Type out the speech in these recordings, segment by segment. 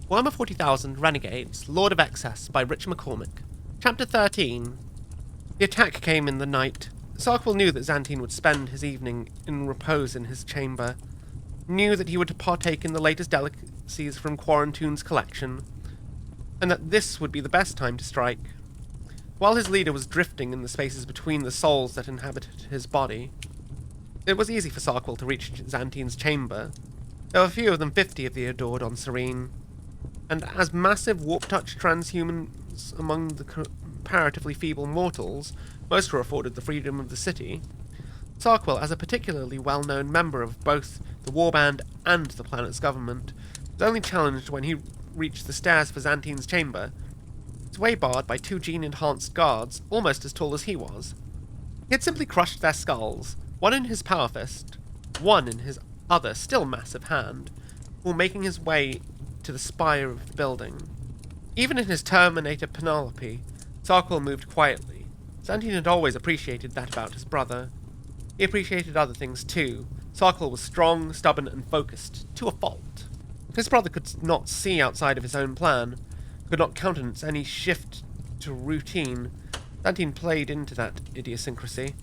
Warhammer 40,000 Renegades, Lord of Excess by Richard McCormick. Chapter 13. The attack came in the night. Sarkwell knew that Xantine would spend his evening in repose in his chamber, knew that he would partake in the latest delicacies from Quarantune's collection, and that this would be the best time to strike. While his leader was drifting in the spaces between the souls that inhabited his body, it was easy for Sarkwell to reach Xantine's chamber. There were fewer than 50 of the adored on Serene, and as massive warp-touch transhumans among the comparatively feeble mortals, most were afforded the freedom of the city. Sarkwell, as a particularly well-known member of both the Warband and the planet's government, was only challenged when he reached the stairs for Xantine's chamber, his way barred by two gene-enhanced guards almost as tall as he was. He had simply crushed their skulls, one in his power fist, one in his other, still massive hand, while making his way to the spire of the building. Even in his Terminator Penelope, Sarkwell moved quietly. Xantine had always appreciated that about his brother. He appreciated other things too. Sarkwell was strong, stubborn, and focused, to a fault. His brother could not see outside of his own plan, could not countenance any shift to routine. Xantine played into that idiosyncrasy.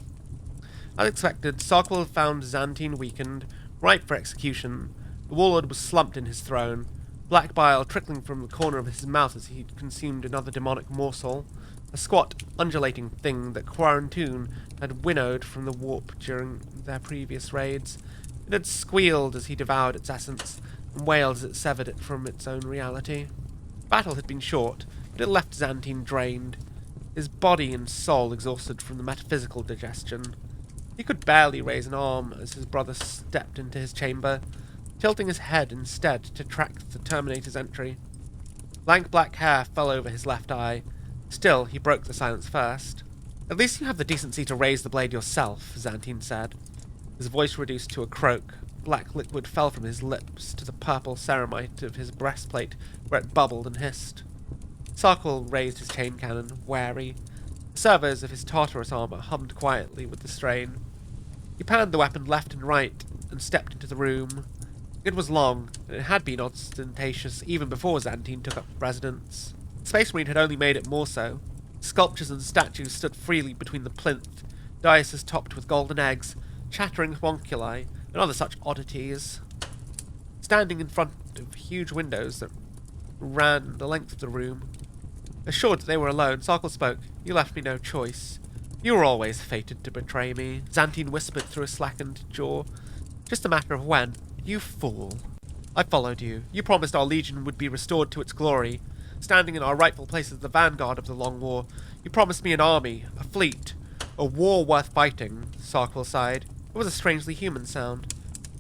As expected, Sarkwell found Xantine weakened, ripe for execution. The warlord was slumped in his throne, black bile trickling from the corner of his mouth as he consumed another demonic morsel, a squat, undulating thing that Quarantune had winnowed from the warp during their previous raids. It had squealed as he devoured its essence, and wailed as it severed it from its own reality. Battle had been short, but it left Xantine drained, his body and soul exhausted from the metaphysical digestion. He could barely raise an arm as his brother stepped into his chamber, tilting his head instead to track the Terminator's entry. Lank black hair fell over his left eye. Still, he broke the silence first. "At least you have the decency to raise the blade yourself," Xantine said. His voice reduced to a croak. Black liquid fell from his lips to the purple ceramite of his breastplate, where it bubbled and hissed. Sarkwell raised his chain cannon, wary. The servos of his Tartarus armor hummed quietly with the strain. He panned the weapon left and right, and stepped into the room. It was long, and it had been ostentatious even before Xantine took up residence. Space Marine had only made it more so. Sculptures and statues stood freely between the plinth, daises topped with golden eggs, chattering homunculi, and other such oddities. Standing in front of huge windows that ran the length of the room. Assured that they were alone, Sarkwell spoke. "You left me no choice. You were always fated to betray me," Xantine whispered through a slackened jaw. "Just a matter of when. You fool. I followed you. You promised our legion would be restored to its glory, standing in our rightful place as the vanguard of the long war. You promised me an army, a fleet, a war worth fighting," Sarkwell sighed. It was a strangely human sound.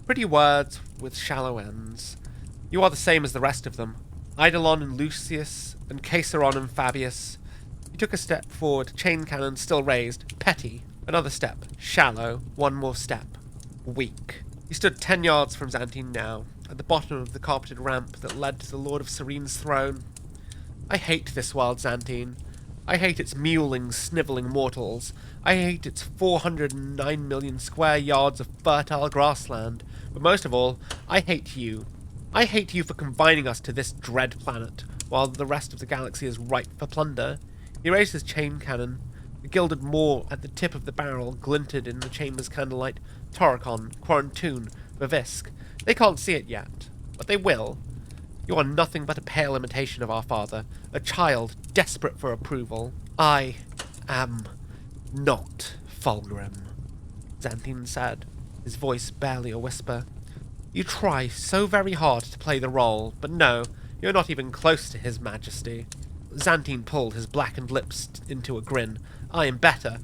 "Pretty words with shallow ends. You are the same as the rest of them. Eidolon and Lucius, and Caesaron and Fabius." He took a step forward, chain cannon still raised. "Petty." Another step. "Shallow." One more step. "Weak." He stood 10 yards from Xantine now, at the bottom of the carpeted ramp that led to the Lord of Serene's throne. "I hate this world, Xantine. I hate its mewling, snivelling mortals. I hate its 409 million square yards of fertile grassland. But most of all, I hate you. I hate you for confining us to this dread planet, while the rest of the galaxy is ripe for plunder." He raised his chain cannon. The gilded maw at the tip of the barrel glinted in the chamber's candlelight. "Toricon, Quarantune, Bavisk. They can't see it yet, but they will. You are nothing but a pale imitation of our father, a child desperate for approval. I am not Fulgrim," Xantine said, his voice barely a whisper. "You try so very hard to play the role, but no, you're not even close to His Majesty." Xantine pulled his blackened lips into a grin. "I am better."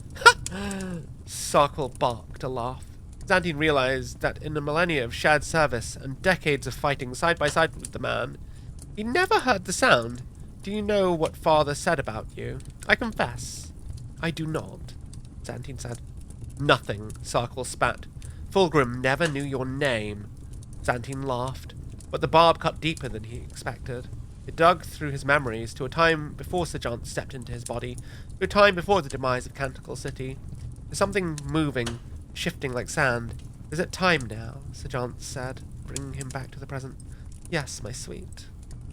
Sarkwell barked a laugh. Xantine realized that in a millennia of shared service and decades of fighting side by side with the man, he never heard the sound. "Do you know what father said about you?" "I confess, I do not," Xantine said. "Nothing," Sarkwell spat. "Fulgrim never knew your name." Xantine laughed, but the barb cut deeper than he expected. It dug through his memories to a time before Sergeant stepped into his body, to a time before the demise of Canticle City. There's something moving, shifting like sand. "Is it time now?" Sergeant said, bringing him back to the present. "Yes, my sweet."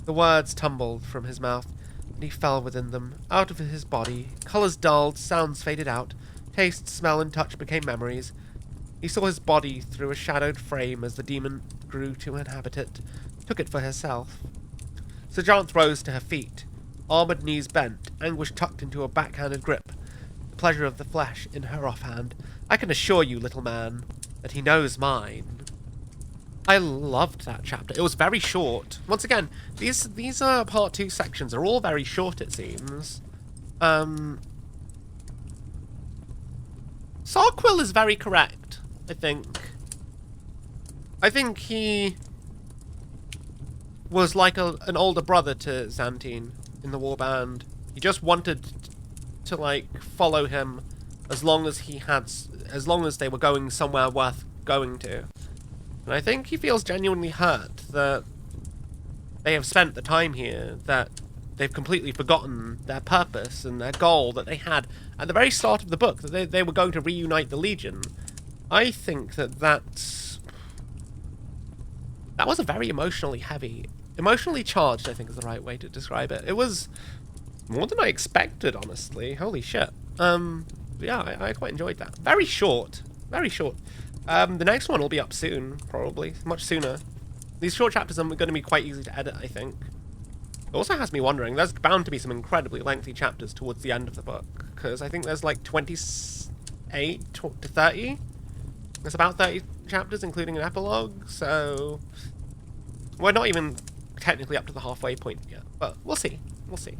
The words tumbled from his mouth, and he fell within them, out of his body. Colours dulled, sounds faded out, taste, smell, and touch became memories. He saw his body through a shadowed frame as the demon grew to inhabit it, took it for herself. Sergeant rose to her feet, armoured knees bent, anguish tucked into a backhanded grip, the pleasure of the flesh in her offhand. I can assure you, little man, that he knows mine. I loved that chapter. It was very short. Once again, these part 2 sections are all very short, it seems. Sarkwill is very correct, I think. I think he was like an older brother to Xantine in the warband. He just wanted to, like, follow him as long as they were going somewhere worth going to. And I think he feels genuinely hurt that they have spent the time here, that they've completely forgotten their purpose and their goal that they had at the very start of the book, that they were going to reunite the Legion. I think that was a very emotionally charged, I think is the right way to describe it. It was more than I expected, honestly. Holy shit. Yeah, I quite enjoyed that. Very short. Very short. The next one will be up soon, probably. Much sooner. These short chapters are going to be quite easy to edit, I think. It also has me wondering, there's bound to be some incredibly lengthy chapters towards the end of the book, because I think there's like 28 to 30. There's about 30 chapters, including an epilogue, so we're not even technically up to the halfway point yet, but we'll see. We'll see.